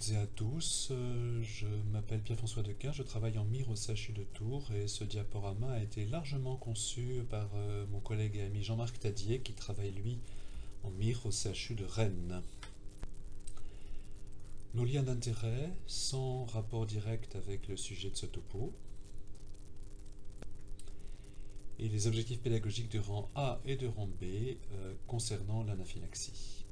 toutes et à tous, je m'appelle Pierre-François Dequin, je travaille en mire au CHU de Tours et ce diaporama a été largement conçu par mon collègue et ami Jean-Marc Tadier qui travaille lui en mire au CHU de Rennes. Nos liens d'intérêt sans rapport direct avec le sujet de ce topo et les objectifs pédagogiques de rang A et de rang B concernant l'anaphylaxie.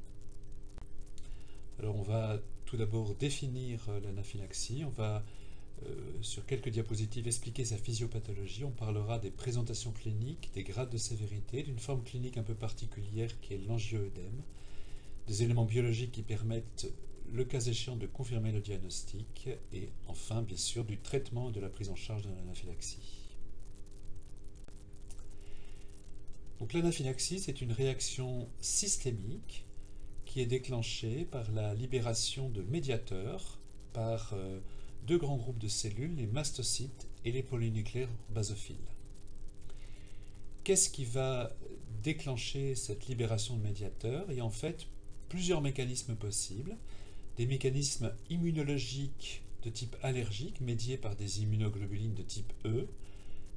Alors on va tout d'abord définir l'anaphylaxie, on va sur quelques diapositives expliquer sa physiopathologie, on parlera des présentations cliniques, des grades de sévérité, d'une forme clinique un peu particulière qui est l'angioœdème, des éléments biologiques qui permettent le cas échéant de confirmer le diagnostic et enfin bien sûr du traitement et de la prise en charge de l'anaphylaxie. Donc l'anaphylaxie c'est une réaction systémique qui est déclenchée par la libération de médiateurs par deux grands groupes de cellules, les mastocytes et les polynucléaires basophiles. Qu'est-ce qui va déclencher cette libération de médiateurs? Il y a en fait plusieurs mécanismes possibles. Des mécanismes immunologiques de type allergique, médiés par des immunoglobulines de type E,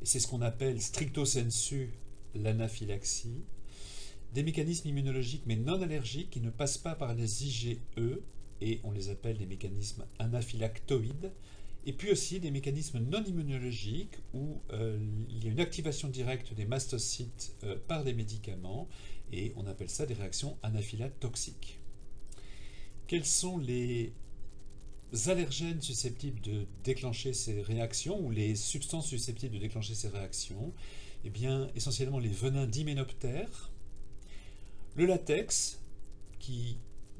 et c'est ce qu'on appelle stricto sensu l'anaphylaxie. Des mécanismes immunologiques mais non allergiques qui ne passent pas par les IgE, et on les appelle des mécanismes anaphylactoïdes, et puis aussi des mécanismes non immunologiques où il y a une activation directe des mastocytes par des médicaments, et on appelle ça des réactions anaphylatoxiques. Quels sont les allergènes susceptibles de déclencher ces réactions, ou les substances susceptibles de déclencher ces réactions? Eh bien, essentiellement les venins d'hyménoptères, le latex,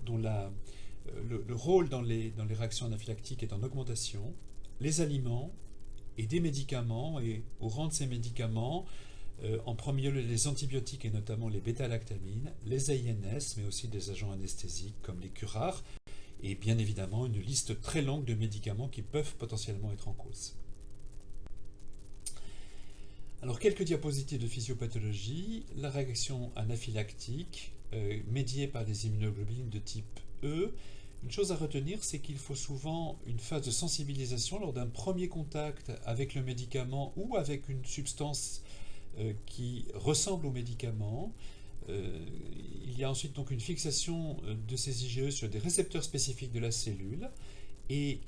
dont le rôle dans les réactions anaphylactiques est en augmentation, les aliments et des médicaments, et au rang de ces médicaments, en premier lieu les antibiotiques et notamment les bêta-lactamines, les AINS, mais aussi des agents anesthésiques comme les curares, et bien évidemment une liste très longue de médicaments qui peuvent potentiellement être en cause. Alors quelques diapositives de physiopathologie, la réaction anaphylactique médiée par des immunoglobulines de type E. Une chose à retenir, c'est qu'il faut souvent une phase de sensibilisation lors d'un premier contact avec le médicament ou avec une substance qui ressemble au médicament. Il y a ensuite donc une fixation de ces IgE sur des récepteurs spécifiques de la cellule. Et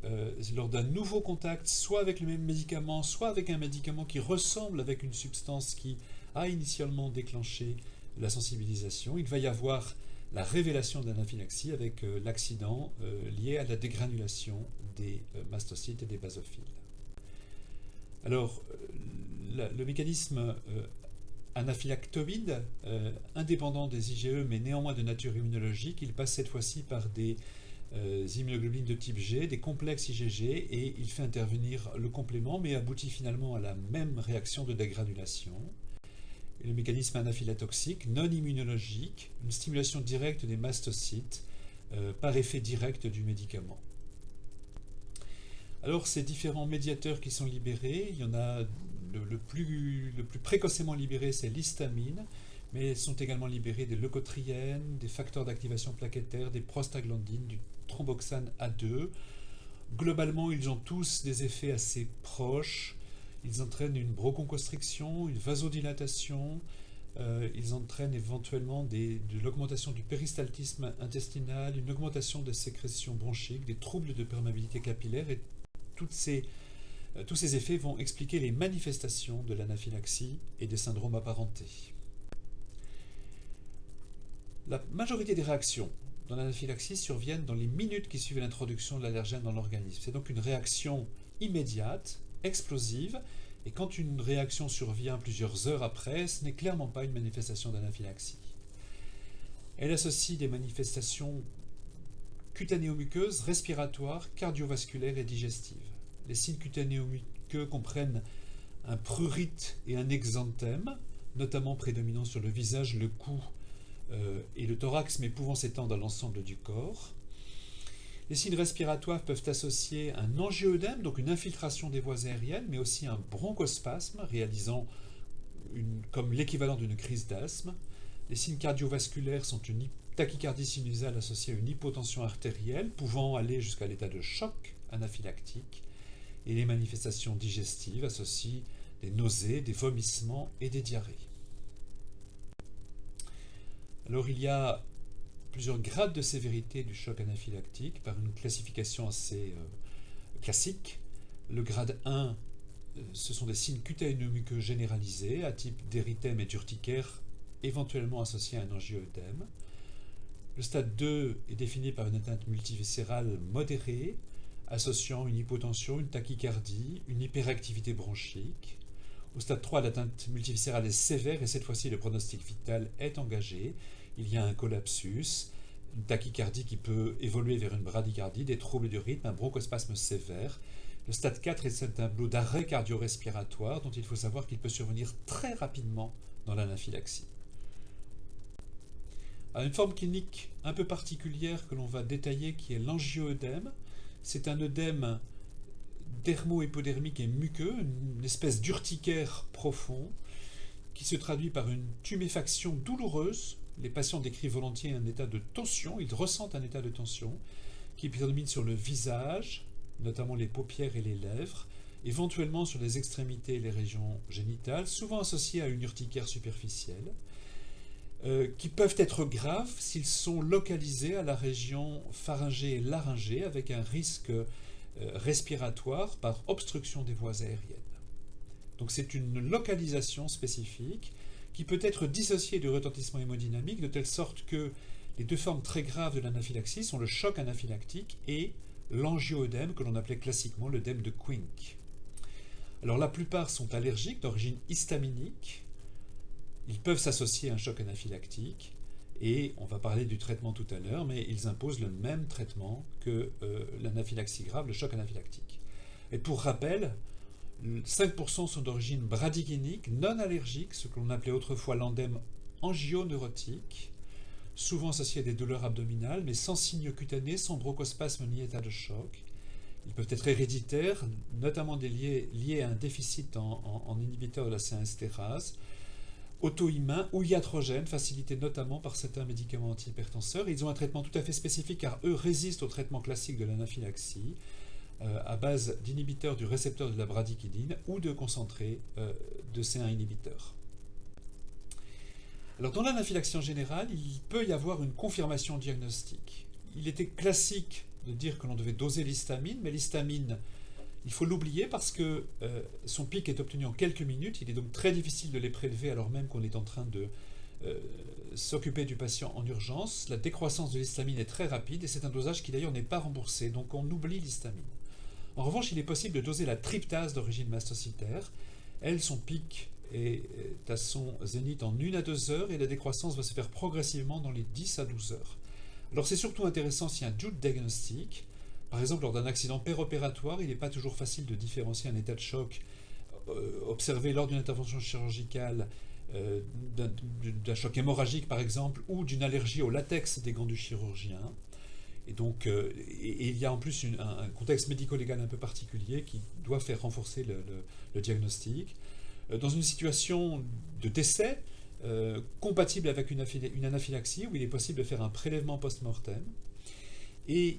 lors d'un nouveau contact, soit avec le même médicament, soit avec un médicament qui ressemble avec une substance qui a initialement déclenché la sensibilisation, il va y avoir la révélation d'anaphylaxie avec l'accident lié à la dégranulation des mastocytes et des basophiles. Alors, le mécanisme anaphylactoïde, indépendant des IgE mais néanmoins de nature immunologique, il passe cette fois-ci par des immunoglobulines de type G, des complexes IgG, et il fait intervenir le complément, mais aboutit finalement à la même réaction de dégranulation. Et le mécanisme anaphylatoxique, non immunologique, une stimulation directe des mastocytes par effet direct du médicament. Alors ces différents médiateurs qui sont libérés, il y en a le plus précocement libéré, c'est l'histamine, mais sont également libérés des leucotriènes, des facteurs d'activation plaquettaire, des prostaglandines, du thromboxane A2. Globalement, ils ont tous des effets assez proches. Ils entraînent une bronchoconstriction, une vasodilatation, ils entraînent éventuellement de l'augmentation du péristaltisme intestinal, une augmentation des sécrétions bronchiques, des troubles de perméabilité capillaire, et tous ces effets vont expliquer les manifestations de l'anaphylaxie et des syndromes apparentés. La majorité des réactions dans l'anaphylaxie surviennent dans les minutes qui suivent l'introduction de l'allergène dans l'organisme. C'est donc une réaction immédiate, explosive, et quand une réaction survient plusieurs heures après, ce n'est clairement pas une manifestation d'anaphylaxie. Elle associe des manifestations cutanéo-muqueuses, respiratoires, cardiovasculaires et digestives. Les signes cutanéo-muqueux comprennent un prurite et un exanthème, notamment prédominant sur le visage, le cou et le thorax, mais pouvant s'étendre à l'ensemble du corps. Les signes respiratoires peuvent associer un angioœdème, donc une infiltration des voies aériennes, mais aussi un bronchospasme, réalisant comme l'équivalent d'une crise d'asthme. Les signes cardiovasculaires sont une tachycardie sinusale associée à une hypotension artérielle pouvant aller jusqu'à l'état de choc anaphylactique, et les manifestations digestives associent des nausées, des vomissements et des diarrhées. Alors il y a plusieurs grades de sévérité du choc anaphylactique par une classification assez classique. Le grade 1, ce sont des signes cuténo-muqueux généralisés à type d'érythème et d'urticaire, éventuellement associés à un angio-œdème. Le stade 2 est défini par une atteinte multiviscérale modérée, associant une hypotension, une tachycardie, une hyperactivité bronchique. Au stade 3, l'atteinte multiviscérale est sévère et cette fois-ci le pronostic vital est engagé. Il y a un collapsus, une tachycardie qui peut évoluer vers une bradycardie, des troubles du rythme, un bronchospasme sévère. Le stade 4 est un tableau d'arrêt cardio-respiratoire dont il faut savoir qu'il peut survenir très rapidement dans l'anaphylaxie. Une forme clinique un peu particulière que l'on va détailler qui est l'angio-œdème. C'est un œdème dermo-hypodermique et muqueux, une espèce d'urticaire profond qui se traduit par une tuméfaction douloureuse. Les patients décrivent volontiers un état de tension, ils ressentent un état de tension qui prédomine sur le visage, notamment les paupières et les lèvres, éventuellement sur les extrémités et les régions génitales, souvent associées à une urticaire superficielle, qui peuvent être graves s'ils sont localisés à la région pharyngée et laryngée avec un risque respiratoire par obstruction des voies aériennes. Donc c'est une localisation spécifique qui peut être dissociée du retentissement hémodynamique de telle sorte que les deux formes très graves de l'anaphylaxie sont le choc anaphylactique et l'angio-œdème que l'on appelait classiquement l'œdème de Quincke. Alors la plupart sont allergiques d'origine histaminique. Ils peuvent s'associer à un choc anaphylactique et on va parler du traitement tout à l'heure, mais ils imposent le même traitement que l'anaphylaxie grave, le choc anaphylactique. Et pour rappel, 5% sont d'origine bradykénique, non allergique, ce que l'on appelait autrefois l'endème angioneurotique, souvent associé à des douleurs abdominales, mais sans signes cutanés, sans bronchospasme ni état de choc. Ils peuvent être héréditaires, notamment liés à un déficit en inhibiteur de la C1-estérase, auto-immuns ou iatrogènes, facilités notamment par certains médicaments antihypertenseurs. Ils ont un traitement tout à fait spécifique car eux résistent au traitement classique de l'anaphylaxie à base d'inhibiteurs du récepteur de la bradykinin ou de concentrés de C1 inhibiteurs. Alors dans l'anaphylaxie en général, il peut y avoir une confirmation diagnostique. Il était classique de dire que l'on devait doser l'histamine, mais l'histamine, il faut l'oublier parce que son pic est obtenu en quelques minutes. Il est donc très difficile de les prélever alors même qu'on est en train de s'occuper du patient en urgence. La décroissance de l'histamine est très rapide et c'est un dosage qui d'ailleurs n'est pas remboursé, donc on oublie l'histamine. En revanche, il est possible de doser la tryptase d'origine mastocytaire. Elle, son pic est à son zénith en 1 à 2 heures et la décroissance va se faire progressivement dans les 10 à 12 heures. Alors c'est surtout intéressant s'il y a un doute diagnostique. Par exemple, lors d'un accident péropératoire, il n'est pas toujours facile de différencier un état de choc observé lors d'une intervention chirurgicale, d'un choc hémorragique par exemple, ou d'une allergie au latex des gants du chirurgien. Et donc, il y a en plus un contexte médico-légal un peu particulier qui doit faire renforcer le diagnostic. Dans une situation de décès compatible avec une anaphylaxie, où il est possible de faire un prélèvement post-mortem, et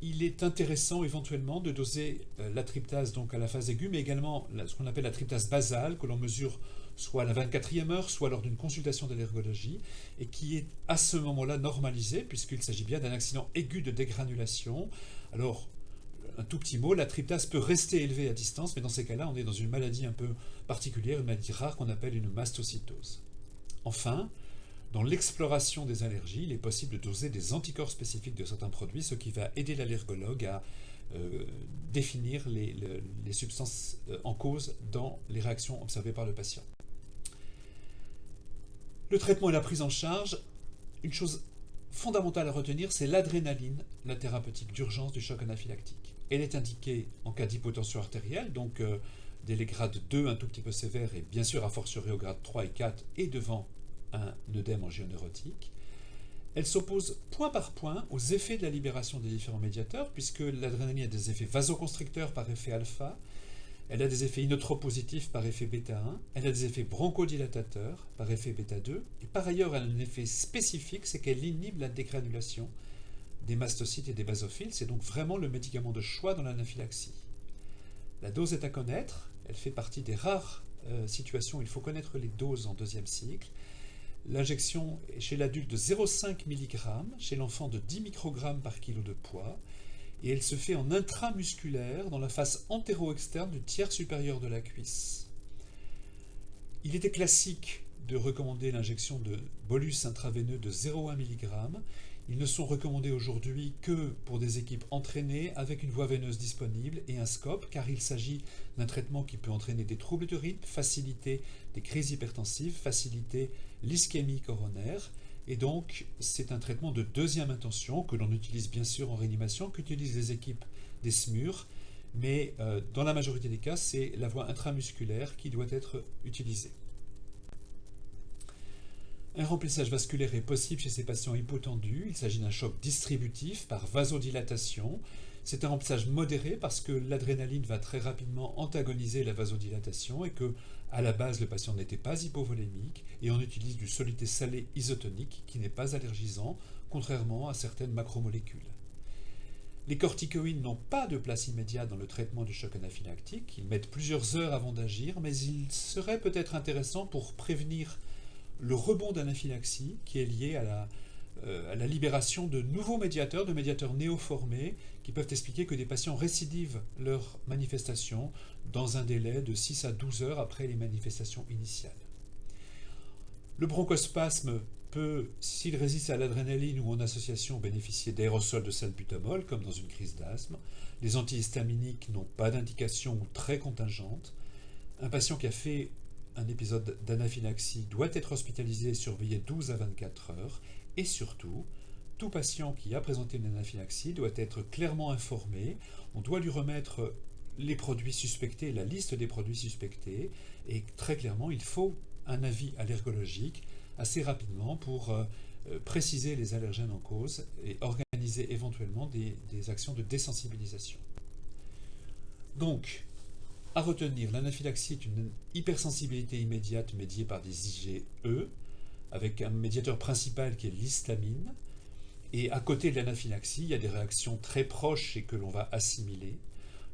il est intéressant éventuellement de doser la tryptase donc à la phase aiguë, mais également ce qu'on appelle la tryptase basale, que l'on mesure soit à la 24e heure, soit lors d'une consultation d'allergologie, et qui est à ce moment-là normalisée, puisqu'il s'agit bien d'un accident aigu de dégranulation. Alors, un tout petit mot, la tryptase peut rester élevée à distance, mais dans ces cas-là, on est dans une maladie un peu particulière, une maladie rare qu'on appelle une mastocytose. Enfin, dans l'exploration des allergies, il est possible de doser des anticorps spécifiques de certains produits, ce qui va aider l'allergologue à définir les substances en cause dans les réactions observées par le patient. Le traitement et la prise en charge, une chose fondamentale à retenir, c'est l'adrénaline, la thérapeutique d'urgence du choc anaphylactique. Elle est indiquée en cas d'hypotension artérielle, donc dès les grades 2 un tout petit peu sévères, et bien sûr a fortiori au grade 3 et 4 et devant un œdème angioneurotique. Elle s'oppose point par point aux effets de la libération des différents médiateurs, puisque l'adrénaline a des effets vasoconstricteurs par effet alpha, Elle a des effets inotropositifs par effet bêta-1, elle a des effets bronchodilatateurs par effet bêta-2, et par ailleurs elle a un effet spécifique, c'est qu'elle inhibe la dégranulation des mastocytes et des basophiles. C'est donc vraiment le médicament de choix dans l'anaphylaxie. La dose est à connaître, elle fait partie des rares situations où il faut connaître les doses en deuxième cycle. L'injection est chez l'adulte de 0,5 mg, chez l'enfant de 10 microgrammes par kilo de poids, et elle se fait en intramusculaire dans la face antéro-externe du tiers supérieur de la cuisse. Il était classique de recommander l'injection de bolus intraveineux de 0,1 mg. Ils ne sont recommandés aujourd'hui que pour des équipes entraînées avec une voie veineuse disponible et un scope, car il s'agit d'un traitement qui peut entraîner des troubles de rythme, faciliter des crises hypertensives, faciliter l'ischémie coronaire. Et donc, c'est un traitement de deuxième intention que l'on utilise bien sûr en réanimation, qu'utilisent les équipes des SMUR, mais dans la majorité des cas, c'est la voie intramusculaire qui doit être utilisée. Un remplissage vasculaire est possible chez ces patients hypotendus. Il s'agit d'un choc distributif par vasodilatation. C'est un remplissage modéré parce que l'adrénaline va très rapidement antagoniser la vasodilatation et que, à la base, le patient n'était pas hypovolémique et on utilise du soluté salé isotonique qui n'est pas allergisant, contrairement à certaines macromolécules. Les corticoïdes n'ont pas de place immédiate dans le traitement du choc anaphylactique. Ils mettent plusieurs heures avant d'agir, mais il serait peut-être intéressant pour prévenir le rebond d'anaphylaxie qui est lié à la libération de nouveaux médiateurs, de médiateurs néoformés, qui peuvent expliquer que des patients récidivent leurs manifestations dans un délai de 6 à 12 heures après les manifestations initiales. Le bronchospasme peut, s'il résiste à l'adrénaline ou en association, bénéficier d'aérosols de salbutamol, comme dans une crise d'asthme. Les antihistaminiques n'ont pas d'indication ou très contingente. Un patient qui a fait un épisode d'anaphylaxie doit être hospitalisé et surveillé 12 à 24 heures. Et surtout, tout patient qui a présenté une anaphylaxie doit être clairement informé. On doit lui remettre les produits suspectés, la liste des produits suspectés. Et très clairement, il faut un avis allergologique assez rapidement pour préciser les allergènes en cause et organiser éventuellement des actions de désensibilisation. Donc, à retenir, l'anaphylaxie est une hypersensibilité immédiate médiée par des IgE, avec un médiateur principal qui est l'histamine. Et à côté de l'anaphylaxie, il y a des réactions très proches et que l'on va assimiler.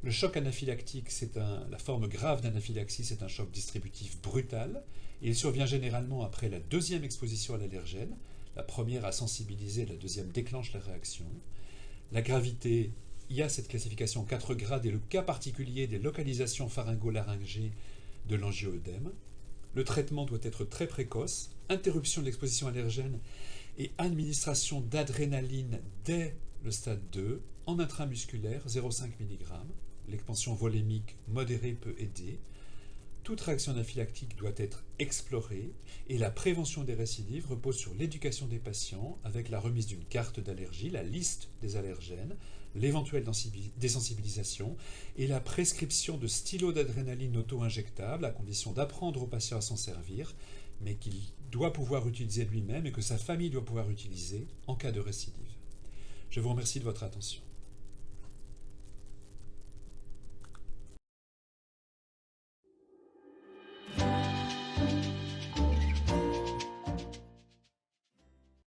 Le choc anaphylactique, la forme grave d'anaphylaxie, c'est un choc distributif brutal. Et il survient généralement après la deuxième exposition à l'allergène. La première a sensibilisé, la deuxième déclenche la réaction. La gravité, il y a cette classification en 4 grades et le cas particulier des localisations pharyngo-laryngées de l'angioœdème. Le traitement doit être très précoce, interruption de l'exposition allergène et administration d'adrénaline dès le stade 2 en intramusculaire 0,5 mg. L'expansion volémique modérée peut aider. Toute réaction anaphylactique doit être explorée et la prévention des récidives repose sur l'éducation des patients avec la remise d'une carte d'allergie, la liste des allergènes, l'éventuelle désensibilisation et la prescription de stylos d'adrénaline auto-injectables à condition d'apprendre au patient à s'en servir, mais qu'il doit pouvoir utiliser lui-même et que sa famille doit pouvoir utiliser en cas de récidive. Je vous remercie de votre attention.